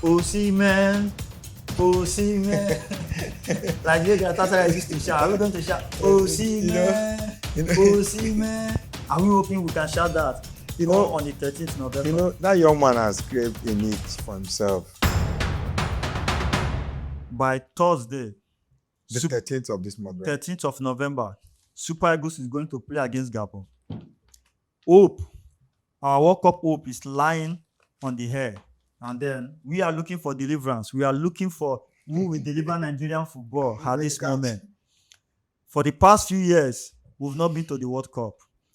Osimhen, Osimhen. Like you guys, that's why I used to shout. Are we going to shout Osimhen, Osimhen? Are we hoping we can shout that? On the 13th November. That young man has craved a niche for himself. By Thursday, The 13th of this month. Right? 13th of November, Super Eagles is going to play against Gabon. Hope, our World Cup hope is lying on the air. And then we are looking for deliverance. We are looking for who will deliver Nigerian football at this moment. For the past few years, we've not been to the World Cup.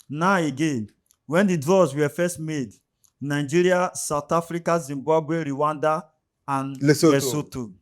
Now again, when the draws were first made, Nigeria, South Africa, Zimbabwe, Rwanda, and Lesotho,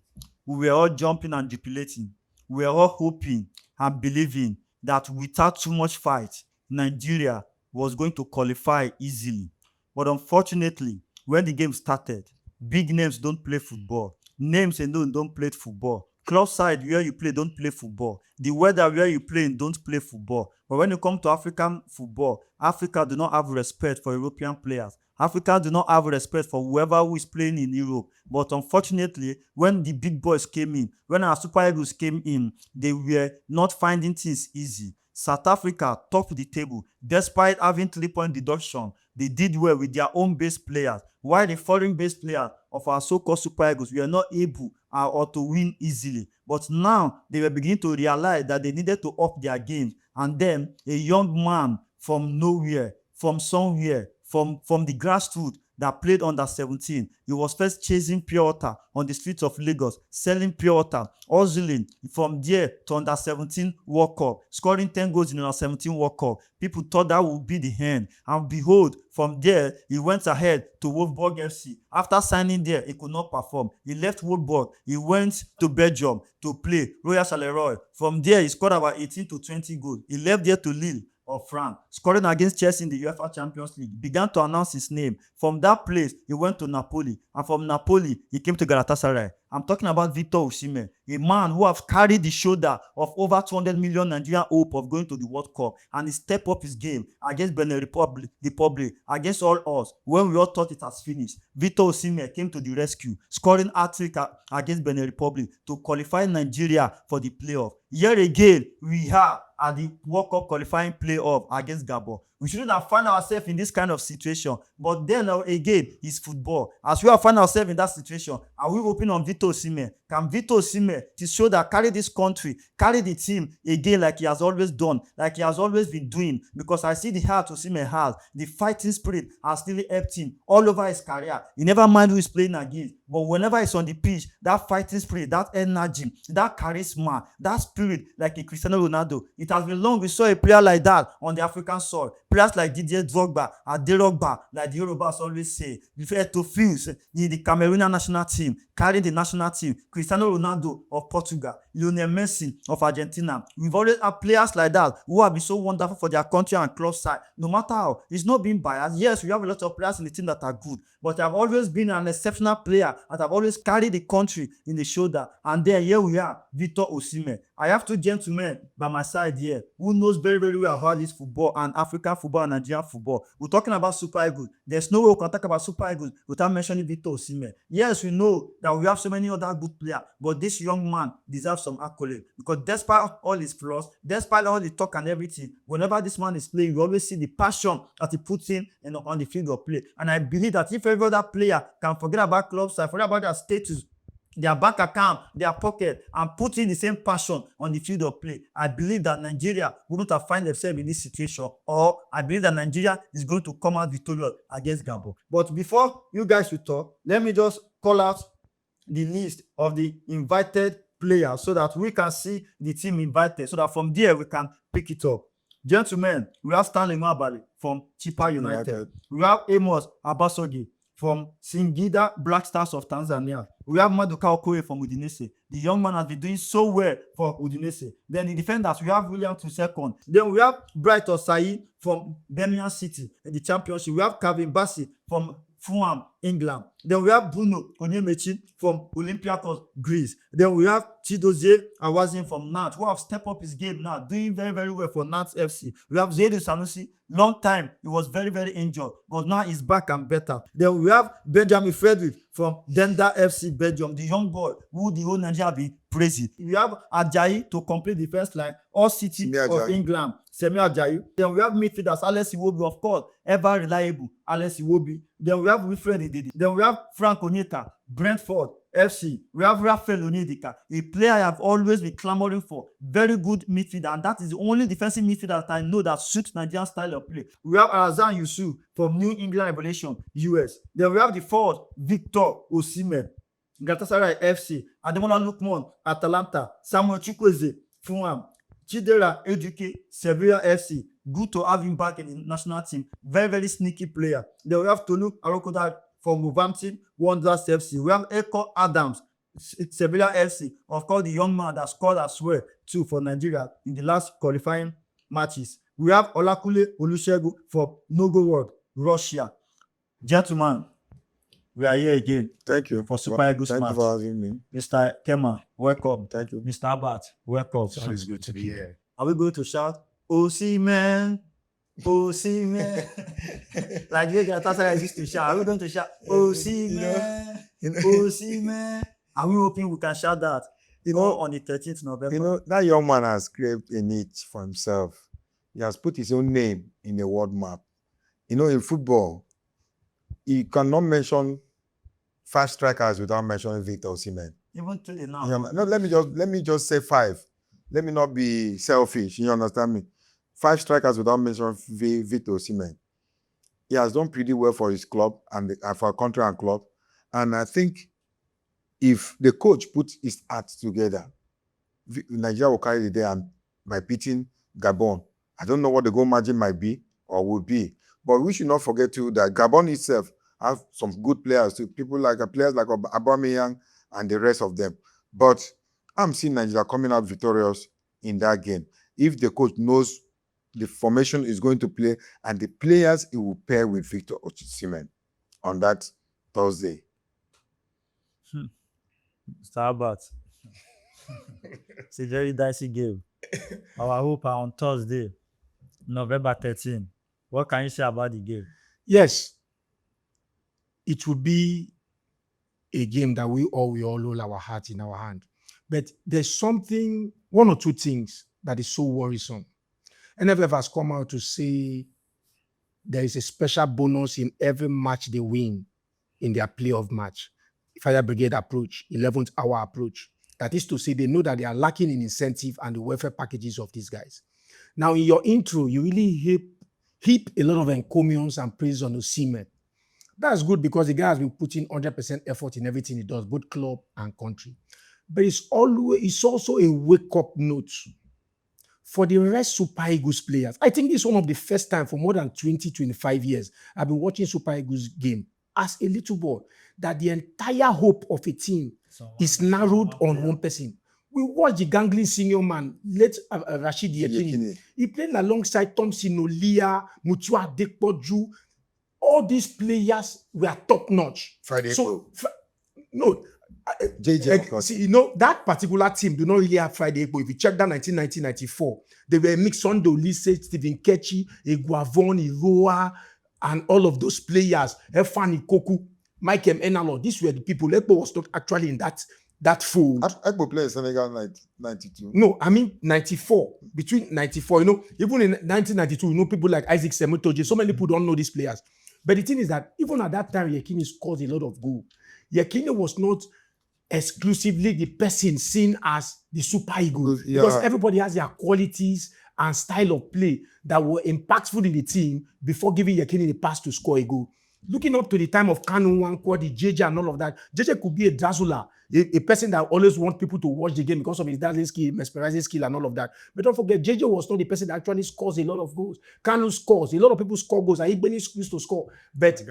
we were all jumping and jubilating. We were all hoping and believing that without too much fight, Nigeria was going to qualify easily. But unfortunately, when the game started, big names don't play football. Names alone don't play football. Club side where you play don't play football. The weather where you play don't play football. But when you come to African football, Africa do not have respect for European players. Africa do not have respect for whoever who is playing in Europe. But unfortunately, when the big boys came in, when our Super Eagles came in, they were not finding things easy. South Africa topped the table. Despite having 3-point deduction, they did well with their own base players, while the foreign base players of our so-called Super Eagles were not able or to win easily. But now they were beginning to realize that they needed to up their game. And then a young man from nowhere, from somewhere, from the grassroots that played under 17. He was first chasing pure water on the streets of Lagos, selling pure water, hustling from there to under 17 World Cup, scoring 10 goals in under 17 World Cup. People thought that would be the end. And behold, from there, he went ahead to Wolfsburg FC. After signing there, he could not perform. He left Wolfsburg. He went to Belgium to play Royal Charleroi. From there, he scored about 18 to 20 goals. He left there to Lille of France, scoring against Chelsea in the UEFA Champions League, began to announce his name. From that place, he went to Napoli, and from Napoli, he came to Galatasaray. I'm talking about Victor Osimhen, a man who has carried the shoulder of over 200 million Nigerian hope of going to the World Cup, and he stepped up his game against Benin Republic, against all us, when we all thought it has finished. Victor Osimhen came to the rescue, scoring hat-trick against Benin Republic to qualify Nigeria for the playoff. Here again, we are at the World Cup qualifying playoff against Gabon. We shouldn't have found ourselves in this kind of situation. But then again, it's football. As we have found ourselves in that situation, are we hoping on Victor Osimhen? Can Victor Osimhen to show that carry this country, carry the team again like he has always done, like he has always been doing? Because I see the heart Osimhen has, the fighting spirit has really helped him all over his career. He never mind who he's playing against. But whenever he's on the pitch, that fighting spirit, that energy, that charisma, that spirit like a Cristiano Ronaldo. It has been long we saw a player like that on the African soil. Players like Didier Drogba, Aderogba, like the Yorubas always say, refer to Fils, the Cameroonian national team, carrying the national team, Cristiano Ronaldo of Portugal, Lionel Messi of Argentina. We've always had players like that who have been so wonderful for their country and club side. No matter how, it's not being biased. Yes, we have a lot of players in the team that are good, but I've always been an exceptional player and I've always carried the country in the shoulder. And then here we are, Victor Osimhen. I have two gentlemen by my side here who knows very, very well about this football and African football and Nigerian football. We're talking about Super Eagles. There's no way we can talk about Super Eagles without mentioning Victor Osimhen. Yes, we know that we have so many other good players, but this young man deserves some accolade because despite all his flaws, despite all the talk and everything, whenever this man is playing, you always see the passion that he puts in on the field of play. And I believe that if every other player can forget about club side, forget about their status, their bank account, their pocket, and put in the same passion on the field of play, I believe that Nigeria wouldn't have found themselves in this situation, or I believe that Nigeria is going to come out victorious against Gabon. But before you guys will talk, let me just call out the list of the invited players so that we can see the team invited, so that from there we can pick it up. Gentlemen, we have Stanley Nwabali from Chippa United. We have Amos Abasogi from Singida Black Stars of Tanzania. We have Maduka Okoye from Udinese. The young man has been doing so well for Udinese. Then the defenders, we have William Tusekon. Then we have Bright Osai from Birmingham City in the championship. We have Kevin Bassey from Fulham, England. Then we have Bruno Onyemaechi from Olympiacos, Greece. Then we have Chidozie Awazin from Nantes, who have stepped up his game now, doing very, very well for Nantes FC. We have Zaidu Sanusi, long time, he was very, very injured, but now he's back and better. Then we have Benjamin Frederick from Denda FC Belgium, the young boy who the whole Nigeria be praising. We have Ajayi to complete the first line, All City of England, Semi Ajayi. Then we have midfielders, Alex Iwobi, of course, ever reliable, Alex Iwobi. Then we have Wilfred Ndidi. Then we have Frank Onyeka, Brentford FC. We have Rafael Onyedika, a player I have always been clamoring for. Very good midfielder, and that is the only defensive midfielder that I know that suits Nigerian style of play. We have Alhassan Yusuf from New England Revolution, US. Then we have the forward, Victor Osimhen, Galatasaray FC, Ademola Lookman, Atalanta, Samuel Chukwueze, Fulham, Chidera Eduke, Sevilla FC. Good to have him back in the national team. Very, very sneaky player. Then we have Tolu Arokoda from Wolverhampton Wanderers FC. We have Eko Adams, Sevilla FC. Of course, the young man that scored as well too for Nigeria in the last qualifying matches. We have Olakule Olusegun from Novgorod, Russia. Gentlemen, we are here again. Thank you For Super Eagles Thank match. you for having me. Mr. Kema, welcome. Thank you. Mr. Abbott, welcome. It's always good to be here. Are we going to shout, Osimhen, Osimhen? Like the Galatasaray used to shout. Are we going to shout, Osimhen, Osimhen? Are we hoping we can shout that? On the 13th November. That young man has created a niche for himself. He has put his own name in the world map. In football, you cannot mention 5 strikers without mentioning Victor Osimhen. Even today now. No, let me just say 5. Let me not be selfish. You understand me? 5 strikers without mentioning Victor Osimhen. He has done pretty well for his club and for country and club. And I think if the coach puts his heart together, Nigeria will carry the day and by beating Gabon. I don't know what the goal margin might be or will be, but we should not forget too that Gabon itself have some good players too. Players like Aubameyang and the rest of them. But I'm seeing Nigeria coming out victorious in that game. If the coach knows the formation is going to play and the players he will pair with Victor Osimhen on that Thursday. Mr. Abbott. It's a very dicey game. Our hope are on Thursday, November 13. What can you say about the game? Yes, it will be a game that we all hold our heart in our hand. But there's one or two things that is so worrisome. NFF has come out to say there is a special bonus in every match they win in their playoff match. Fire Brigade approach, 11th hour approach. That is to say they know that they are lacking in incentive and the welfare packages of these guys. Now in your intro, you really heap a lot of encomiums and praise on Osimhen. That's good because the guy has been putting 100% effort in everything he does, both club and country. But it's also a wake-up note for the rest Super Eagles players. I think this is one of the first time for more than 20, 25 years I've been watching Super Eagles game as a little boy, that the entire hope of a team is narrowed on one person. We watched the gangling senior man, late Rashid Yekini. He played alongside Thompson Olia, Mutua Dekpoju. All these players were top-notch. Friday. No. JJ. See, that particular team do not really have Friday. If you check that 1994, they were Mixondo, Lise, Stephen Kechi, Eguavon, Iroa, and all of those players, Efani Koku, Michael Enalo. These were the people. Ekpo was not actually in that fold. Ekpo played in Senegal 92. No, I mean 94. Between 94, even in 1992, people like Isaac Semutoje, so many people don't know these players. But the thing is that even at that time, Yekini scored a lot of goals. Yekini was not exclusively the person seen as the Super Eagles, because everybody has their qualities and style of play that were impactful in the team before giving Yekini the pass to score a goal. Looking up to the time of Kanu, Wankwadi, JJ and all of that, JJ could be a dazzler, a person that always wants people to watch the game because of his dazzling skill, mesmerizing skill and all of that. But don't forget, JJ was not the person that actually scores a lot of goals. Kanu scores. A lot of people score goals. And Igbeni used to score. But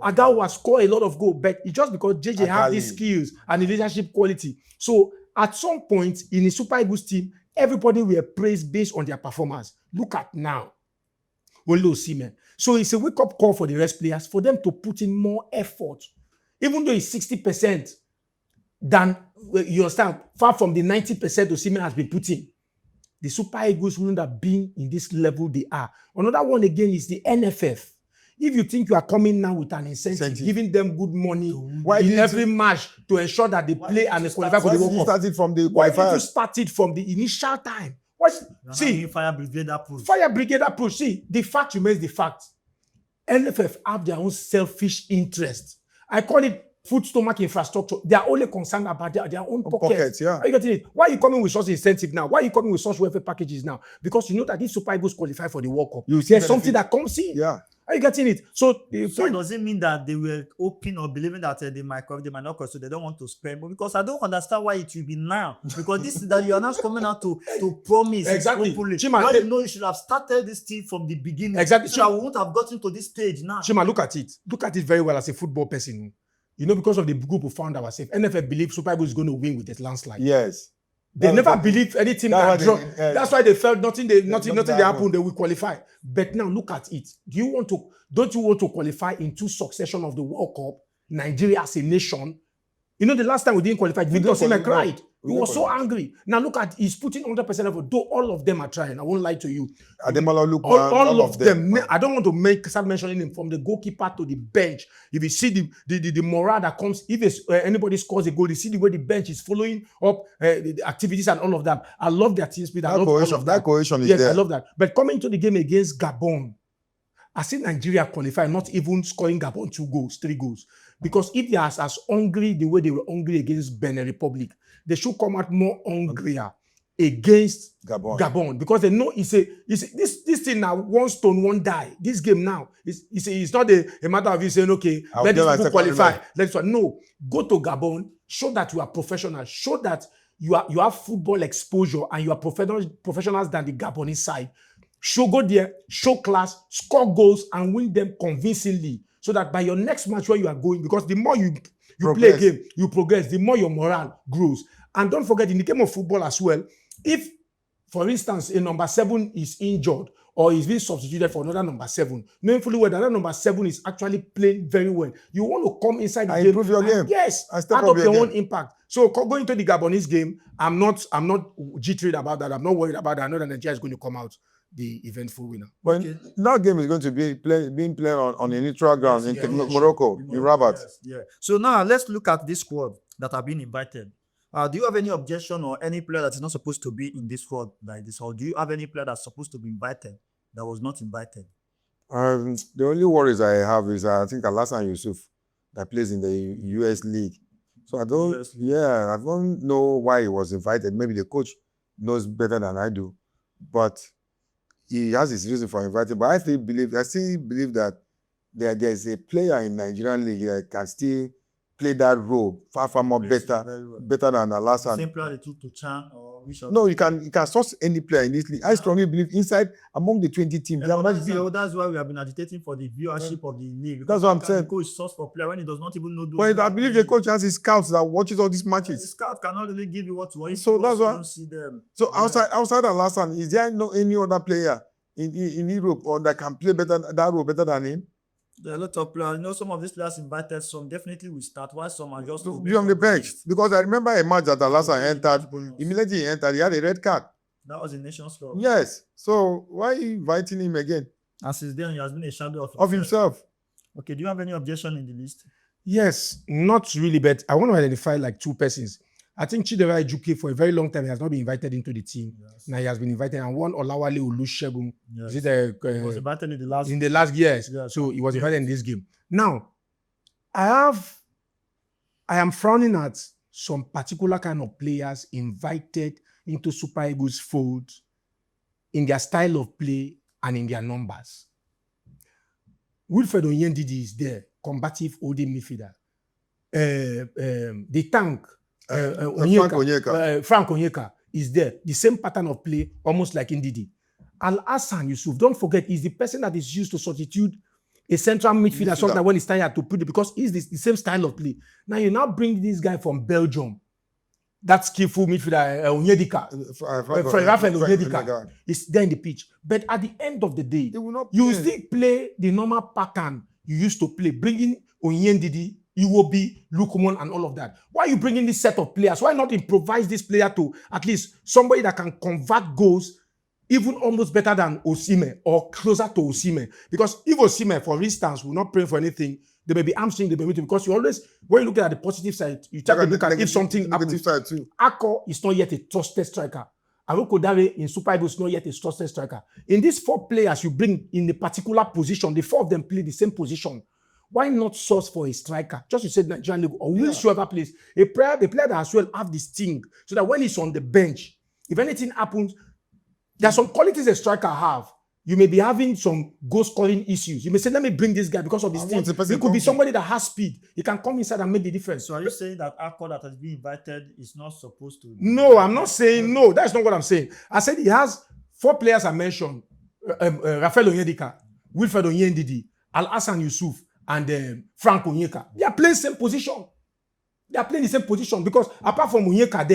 Agawa scored a lot of goals. But it's just because JJ had these skills and the leadership quality. So at some point in the Super Eagles team, everybody were praised based on their performance. Look at now. Osimhen. So it's a wake-up call for the rest players for them to put in more effort. Even though it's 60% than, you understand, far from the 90% Osimhen has been put in. The Super Eagles wouldn't have been in this level they are. Another one again is the NFF. If you think you are coming now with an incentive, giving them good money in every match to ensure that they play and they qualify for the World Cup. Started from the Why did you qualifiers. start it from the initial time? See, fire brigade approach. Fire brigade approach. See, the fact remains the fact. NFF have their own selfish interest. I call it food stomach infrastructure. They are only concerned about their own pockets. Yeah. Are you getting it? Why are you coming with such incentive now? Why are you coming with such welfare packages now? Because you know that if Super Eagles qualify for the World Cup, there's something that comes in. Yeah. Are you getting it? So does it mean that they were hoping or believing that they might not cost, so they don't want to spend? But because I don't understand why it will be now. Because this is that you are not coming out to promise. Exactly. Chima, you should have started this thing from the beginning. Exactly. So I won't have gotten to this stage now. Chima, look at it. Look at it very well as a football person. You know, because of the group we found ourselves, NFF believe Super Eagles is going to win with a landslide. Yes. They never believed anything that draw. That's why they felt nothing happened, they will qualify. But now look at it. Don't you want to qualify in two succession of the World Cup? Nigeria as a nation. You know, the last time we didn't qualify, Victor Osimhen cried. He was so angry. Now look at, he's putting 100% effort. Though all of them are trying. I won't lie to you. All of them. I don't want to start mentioning them from the goalkeeper to the bench. If you see the morale that comes, if anybody scores a goal, you see the way the bench is following up the activities and all of that. I love their team spirit. That cohesion is there. Yes, I love that. But coming to the game against Gabon, I see Nigeria qualify, not even scoring Gabon 2 goals, 3 goals. Because if they are as hungry the way they were hungry against Benin Republic, they should come out more hungrier against Gabon. Because they know this thing now, one stone, one die. This game now, it's not a matter of you saying, okay, let these people qualify. No, go to Gabon, show that you are professional, show that you have football exposure and you are professionals than the Gabonese side. Go there, show class, score goals, and win them convincingly. So that by your next match where you are going, because the more you play a game, you progress, the more your morale grows. And don't forget, in the game of football as well, if, for instance, a number 7 is injured or is being substituted for another number 7, knowing fully well that that number 7 is actually playing very well, you want to come inside the game. Improve your game. Yes, add up your own impact. So going to the Gabonese game, I'm not jittery about that. I'm not worried about that. I know that Nigeria is going to come out the eventful winner. But that game is going to be being played on a neutral ground in Morocco, in Rabat. Yeah. So now let's look at this squad that have been invited. Do you have any objection or any player that is not supposed to be in this squad like this? Or do you have any player that's supposed to be invited that was not invited? The only worries I have is I think Alassane Yusuf that plays in the US League. So I don't know why he was invited. Maybe the coach knows better than I do. But he has his reason for inviting, but I still believe that there is a player in Nigerian league that can still play that role far more better than Alassane. Same player they took to Chan or which other? No, you can source any player in this league. I strongly believe inside among the 20 teams. That's why we have been agitating for the viewership of the league. That's what I'm saying. The coach source for player when he does not even know. But I believe the coach has his scouts that watches all these matches. The scout cannot really give you what to watch. So that's why. Don't see them. So outside Alassane, is there any other player in Europe or that can play that role better than him? There are a lot of players. You know, some of these players invited, some definitely will start, while some are just be on the bench. Because I remember a match that Alassane entered. Immediately he entered, he had a red card. That was in Nations Cup. Yes. So why are you inviting him again? And since then, he has been a shadow of himself. Okay, do you have any objection in the list? Yes, not really, but I want to identify like 2 persons. I think Chidera Ejuke, for a very long time, he has not been invited into the team. Yes. Now he has been invited, and one Olawale Olusegun. Yes. He was invited in the last years. Yes. So he was invited in this game. Now, I am frowning at some particular kind of players invited into Super Eagles fold in their style of play and in their numbers. Wilfred Onyendidi is there, combative holding midfielder. The tank. Frank Onyeka is there. The same pattern of play, almost like Ndidi. Alassane Yusuf, don't forget, is the person that is used to substitute a central midfielder sometimes when it's tired to put it, because he's the same style of play. Now you bring this guy from Belgium that skillful midfielder, Onyedika, Rafael Onyedika, is there in the pitch. But at the end of the day, They will not you play. still play the normal pattern you used to play, bringing Onyendidi, Iwobi, Lukumon, and all of that. Why are you bringing this set of players? Why not improvise this player to at least somebody that can convert goals even almost better than Osimhen or closer to Osimhen? Because if Osimhen, for instance, will not pray for anything, they may be hamstring, they may be, because you always, when you look at the positive side, you try to look at if something happens. Side too. Akko is not yet a trusted striker. Aroko Dare in Super Eagles is not yet a trusted striker. In these 4 players you bring in a particular position, the 4 of them play the same position. Why not source for a striker? Just you said Nigerian League or whoever plays a player that as well have this thing, so that when he's on the bench, if anything happens, there are some qualities a striker have. You may be having some goal scoring issues. You may say, let me bring this guy because of his team. It could be somebody that has speed. He can come inside and make the difference. So are you saying that Akko that has been invited is not supposed to? No, I'm not saying no. That's not what I'm saying. I said he has 4 players I mentioned: Rafael Onyedika, Wilfred Onyendidi, Al-Hassan Yusuf, and Frank Onyeka. They are playing the same position. They are playing the same position because apart from Onyedika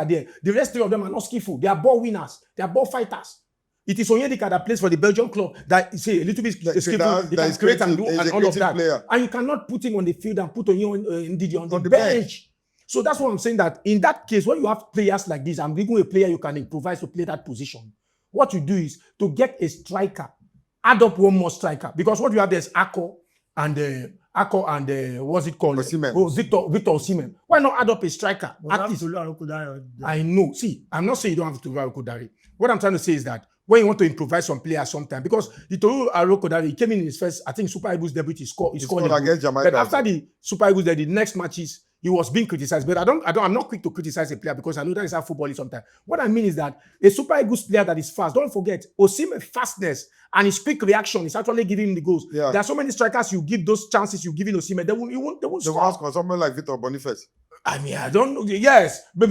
there, the rest 3 of them are not skillful. They are ball winners. They are ball fighters. It is Onyedika that plays for the Belgian club that say a little bit skillful. He can create and do and all of that. Player. And you cannot put him on the field and put Ndidi on the bench. So that's what I'm saying, that in that case, when you have players like this, I'm giving a player you can improvise to play that position. What you do is to get a striker, add up 1 more striker, because what you have there is Akko and what's it called? Osimhen. Oh, Victor Osimhen. Why not add up a striker? At least. I know. See, I'm not saying you don't have to do Aroko Dare. What I'm trying to say is that when you want to improvise some players sometime, because the Toru Aroko Dare, he came in his first, I think, Super Eagles debut, he scored against Jamaica. But after the Super Eagles, the next matches, he was being criticized. But I'm not quick to criticize a player because I know that is how football is sometimes. What I mean is that a Super Eagles player that is fast, don't forget, Osimhen fastness and his quick reaction is actually giving him the goals. Yeah. There are so many strikers you give those chances you give in Osimhen, they won't score. Ask for someone like Victor Boniface. I mean, I don't know. Yes, but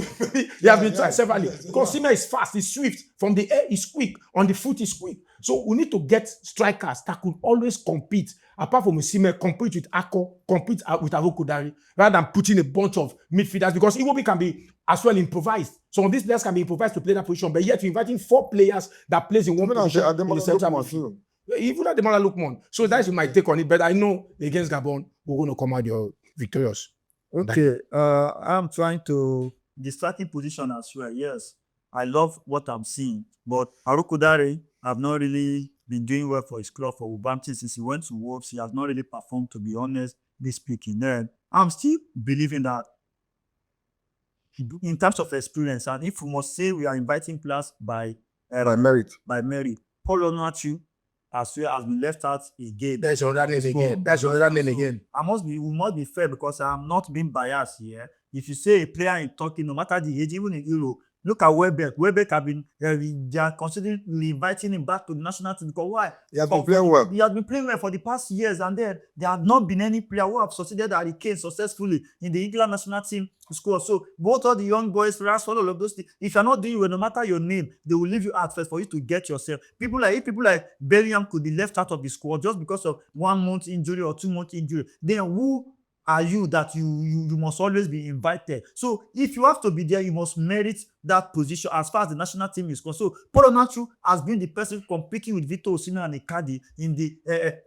he has been tried severally. Because Osimhen is fast, he's swift. From the air, he's quick. On the foot, he's quick. So we need to get strikers that could always compete. Apart from Osimhen, compete with Akko, compete with Aroko Dare, rather than putting a bunch of midfielders. Because Iwobi can be as well improvised. Some of these players can be improvised to play that position. But yet, you're inviting 4 players that plays in one position. In the center midfield. Even at the Mala Lukman. So that's my take on it. But I know against Gabon, we're going to come out victorious. Okay, I'm trying to the starting position as well. Yes, I love what I'm seeing, but Aroko Dare have not really been doing well for his club for Wolverhampton since he went to Wolves. He has not really performed, to be honest, speaking. Then I'm still believing that in terms of experience, and if we must say we are inviting players by merit, Paul Onuachu as well has been left out again. That's another name again. We must be fair because I'm not being biased here. If you say a player in Turkey, no matter the age, even in Euro, look at Welbeck. Welbeck have been, they are considering inviting him back to the national team because why? He has been playing well. He has been playing well for the past years, and then there have not been any player who have succeeded at the Kane successfully in the England national team score. So both all the young boys, Rashford, all of those things, if you're not doing well, no matter your name, they will leave you out first for you to get yourself. People like Bellingham could be left out of the squad just because of 1 month injury or 2 month injury. Then who are you that you must always be invited? So if you have to be there, you must merit that position as far as the national team is concerned. So Paul Onuachu has been the person competing with Victor Osimhen and Icardi in the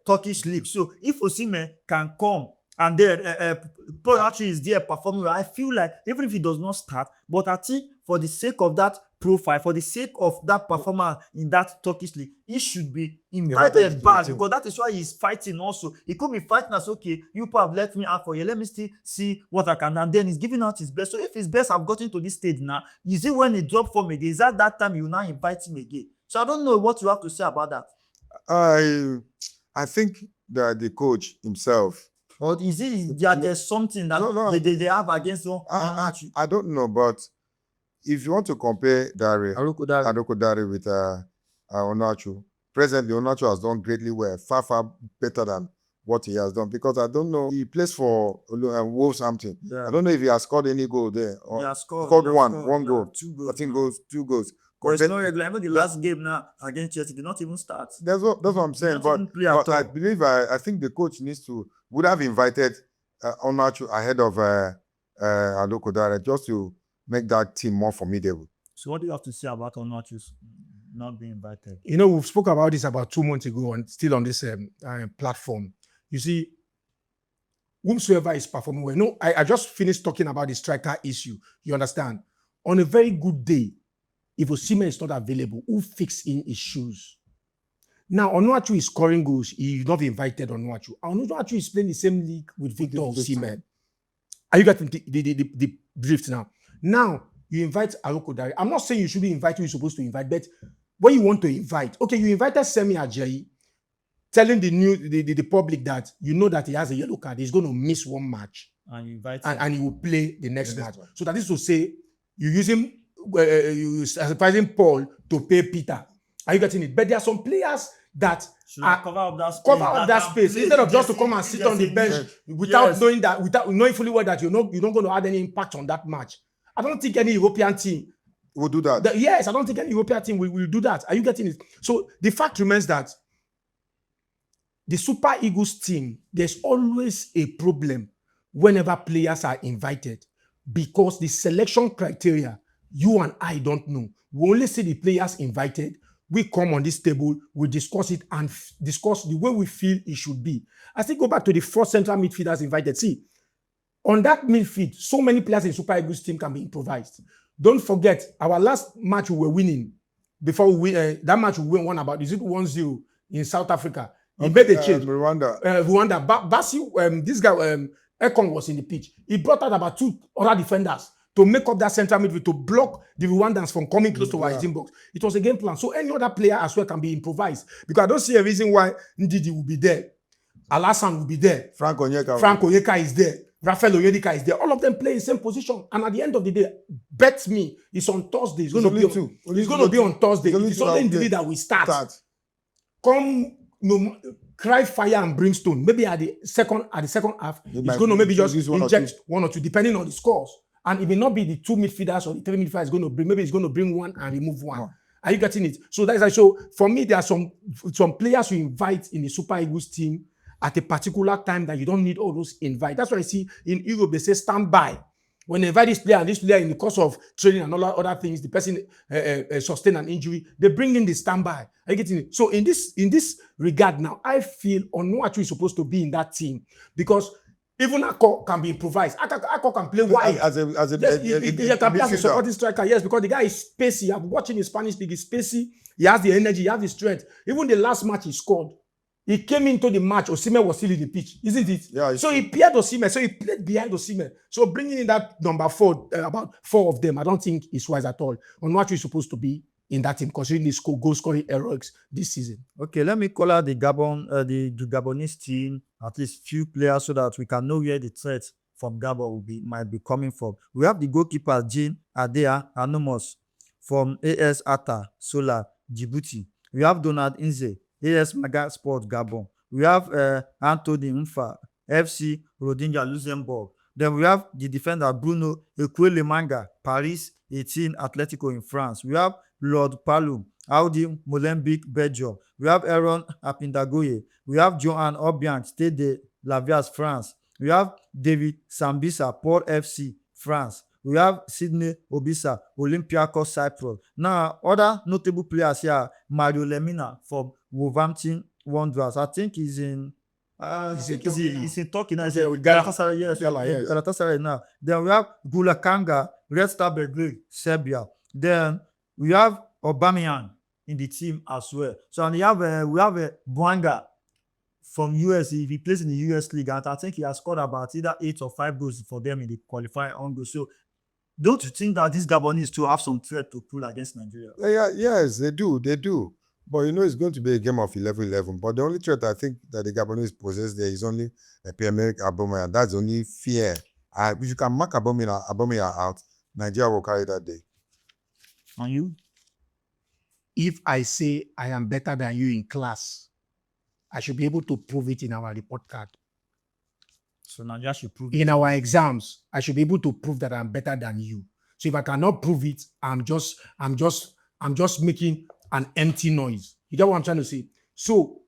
Turkish league. So if Osimhen can come and then Paul Onuachu is there performing well, I feel like even if he does not start, but I think for the sake of that profile, for the sake of that performance in that Turkish league, he should be invited back because that is why he's fighting also. He could be fighting as, okay, you have left me out for you, let me still see what I can, and then he's giving out his best. So if his best have gotten to this stage now, you see when he dropped from again, is at that time you now invite him again. So I don't know what you have to say about that. I think that the coach himself, or is it that there's something that they have against him? I don't know, but if you want to compare Aroko Dare with Onuachu, presently Onuachu has done greatly well, far better than what he has done, because I don't know, he plays for Wolverhampton. Yeah. I don't know if he has scored any goal there. He has scored one goal. 2 goals. I think two goals. But it's not regular. Even the last game now against Chelsea did not even start. That's what I'm saying. But I believe I think the coach would have invited Onuachu ahead of Aroko Dare just to make that team more formidable. So what do you have to say about Onuachu's not being invited? You know, we've spoke about this about 2 months ago and still on this platform. You see, whomsoever is performing well. No, I just finished talking about the striker issue. You understand? On a very good day, if Osimhen is not available, who fix in his shoes? Now, Onuachu is scoring goals. He's not invited Onuachu. Onuachu is playing the same league with Victor Osimhen. Are you getting the drift now? Now, you invite Aroko Dari. I'm not saying you should be invited who you're supposed to invite, but when you want to invite, okay, you invited Semi Ajayi, telling the public that you know that he has a yellow card, he's going to miss one match. And you invite and he will play the next match. So that is to say, you use him, you sacrificing Paul to pay Peter. Are you getting it? But there are some players that cover up that space instead of just to come and sit on the bench without knowing that, without knowing fully well that you're not going to add any impact on that match. I don't think any European team will do that. Yes, I don't think any European team will do that. Are you getting it? So the fact remains that the Super Eagles team, there's always a problem whenever players are invited because the selection criteria, you and I don't know. We only see the players invited. We come on this table, we discuss it and discuss the way we feel it should be. I still go back to the 4 central midfielders invited. See, on that midfield, so many players in Super Eagles team can be improvised. Don't forget, our last match we were winning, before we that match we won about, is it 1-0 in South Africa? He made a change. Rwanda. Basi, this guy, Ekong was in the pitch. He brought out about 2 other defenders to make up that central midfield, to block the Rwandans from coming close to our team box. It was a game plan. So any other player as well can be improvised. Because I don't see a reason why Ndidi will be there. Alassane will be there. Frank Onyeka is there. Rafael Onyedika is there. All of them play in the same position. And at the end of the day, bet me, it's on Thursday. It's going to be on Thursday. It's only Ndidi that we start. Come, cry fire and brimstone. Maybe at the second half, it's going to maybe just inject 1 or 2, depending on the scores. And it may not be the 2 midfielders or the 3 midfielders going to bring. Maybe it's going to bring 1 and remove 1. Oh. Are you getting it? So that is like, so for me, there are some players you invite in the Super Eagles team at a particular time that you don't need all those invite. That's why I see in Europe, they say stand by. When they invite this player and this player in the course of training and all other things, the person sustain an injury, they bring in the standby. Are you getting it? So in this regard now, I feel Onuachu is supposed to be in that team because even Ako can be improvised. Ako can play wide. He can play as a supporting striker, yes, because the guy is spacey. I'm watching his Spanish league, he's spacey. He has the energy, he has the strength. Even the last match he scored, he came into the match, Osimhen was still in the pitch, isn't it? Yeah. So he paired Osimhen, so he played behind Osimhen. So bringing in that number 4, about 4 of them, I don't think is wise at all. Onuachu is supposed to be in that team, considering his goal scoring heroics this season. Okay, let me call out the Gabonese team, at least few players, so that we can know where the threat from Gabon might be coming from. We have the goalkeeper Jean Adea Anomos from AS Ata Sola Djibouti. We have Donald Inze, AS Maga Sport Gabon. We have Anthony Mfa, FC Rodinga Luxembourg. Then we have the defender Bruno Ekwele Manga, Paris 18 Atletico in France. We have Lord Palum, Audi Molenbeek, Belgium. We have Aaron Apindagoye. We have Johan Obiang, Stade de Lavias, France. We have David Sambisa, Port FC, France. We have Sydney Obisa, Olympiacos, Cyprus. Now, other notable players here, Mario Lemina from Wolverhampton Wanderers. I think he's in Turkey now. Galatasaray, yes. Galatasaray now. Then we have Gulakanga, Red Star Belgrade, Serbia. Then we have Aubameyang in the team as well. So and we have Bwanga from US. He plays in the US League, and I think he has scored about either 8 or 5 goals for them in the qualifying on goal. So don't you think that these Gabonese to have some threat to pull against Nigeria? Yes, they do. But it's going to be a game of 11-11. But the only threat I think that the Gabonese possess there is only Pierre-Emerick Aubameyang. That's the only fear. If you can mark Aubameyang out, Nigeria will carry that day. And you? If I say I am better than you in class, I should be able to prove it in our report card. So Nigeria should prove it. In our exams, I should be able to prove that I'm better than you. So if I cannot prove it, I'm just making an empty noise. You get what I'm trying to say? So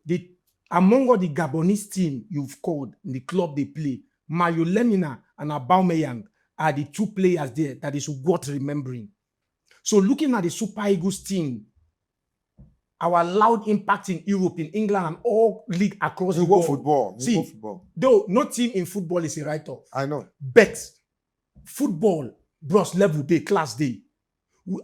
among all the Gabonese team you've called in the club they play, Mario Lemina and Aubameyang are the two players there that is worth remembering. So looking at the Super Eagles team, our loud impact in Europe, in England, and all league across the world. Football. See, Football. though no team in football is a write-off. I know. But football, bros, level day, class day.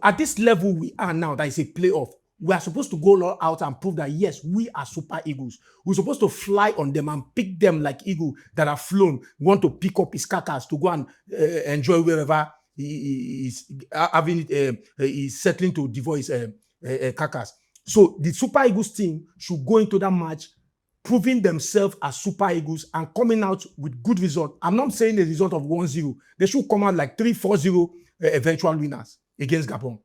At this level we are now, that is a playoff, we are supposed to go all out and prove that, yes, we are Super Eagles. We're supposed to fly on them and pick them like eagle that have flown, want to pick up his carcass to go and enjoy wherever he's settling to divorce carcass. So the Super Eagles team should go into that match proving themselves as Super Eagles and coming out with good result. I'm not saying the result of 1-0. They should come out like 3-4-0 eventual winners against Gabon.